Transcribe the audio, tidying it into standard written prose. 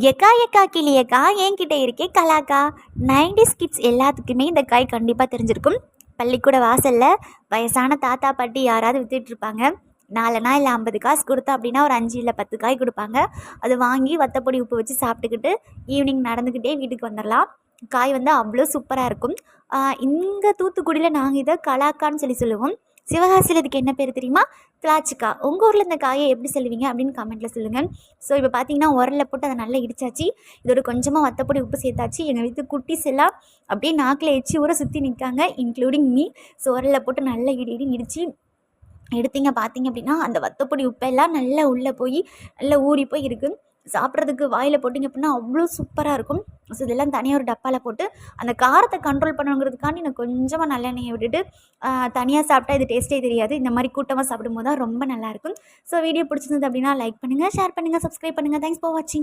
எக்கா எக்கா கிளியக்கா என்கிட்ட இருக்கே கலாக்கா. 90s கிட்ஸ் எல்லாத்துக்குமே இந்த காய் கண்டிப்பாக தெரிஞ்சிருக்கும். பள்ளிக்கூட வாசலில் வயசான தாத்தா பாட்டி யாராவது வித்துட்ருப்பாங்க. 4 இல்லை 50 காசு கொடுத்தா அப்படின்னா ஒரு 5 இல்லை 10 காய் கொடுப்பாங்க. அது வாங்கி வத்தப்பொடி உப்பு வச்சு சாப்பிட்டுக்கிட்டு ஈவினிங் நடந்துக்கிட்டே வீட்டுக்கு வந்துடலாம். காய் வந்து அவ்வளோ சூப்பராக இருக்கும். இங்கே தூத்துக்குடியில் நாங்கள் இதை கலாக்கான்னு சொல்லுவோம். சிவகாசியில் இதுக்கு என்ன பேர் தெரியுமா? திராட்சைக்கா. உங்கள் ஊரில் இந்த காயை எப்படி சொல்லுவீங்க அப்படின்னு கமெண்ட்டில் சொல்லுங்கள். ஸோ இப்போ பார்த்தீங்கன்னா உரலில் போட்டு அதை நல்லா இடிச்சாச்சு. இதோட கொஞ்சமாக வத்தப்பொடி உப்பு சேர்த்தாச்சு. எங்கள் வீட்டு குட்டீஸ் எல்லாம் அப்படியே நாக்கில் எச்சி ஊற சுற்றி நிற்காங்க, இன்க்ளூடிங் மீ. ஸோ உரலில் போட்டு நல்லா இடிச்சு எடுத்தீங்க பார்த்தீங்க அப்படின்னா அந்த வத்தப்பொடி உப்பெல்லாம் நல்லா உள்ளே போய் நல்லா ஊறி போய் இருக்குது. சாப்பிட்றதுக்கு வாயில் போட்டிங்க அப்படின்னா அவ்வளோ சூப்பராக இருக்கும். ஸோ இதெல்லாம் தனியாக ஒரு டப்பாவில் போட்டு அந்த காரத்தை கண்ட்ரோல் பண்ணுங்கிறதுக்காண்டி நான் கொஞ்சமாக நல்லெண்ணெயை விட்டுட்டு தனியாக சாப்பிட்டா இது டேஸ்ட்டே தெரியாது. இந்த மாதிரி கூட்டமாக சாப்பிடும்போது தான் ரொம்ப நல்லாயிருக்கும். ஸோ வீடியோ பிடிச்சிருந்தது அப்படின்னா லைக் பண்ணுங்கள், ஷேர் பண்ணுங்கள், சப்ஸ்கிரைப் பண்ணுங்கள். தேங்க்ஸ் ஃபார் வாட்சிங்.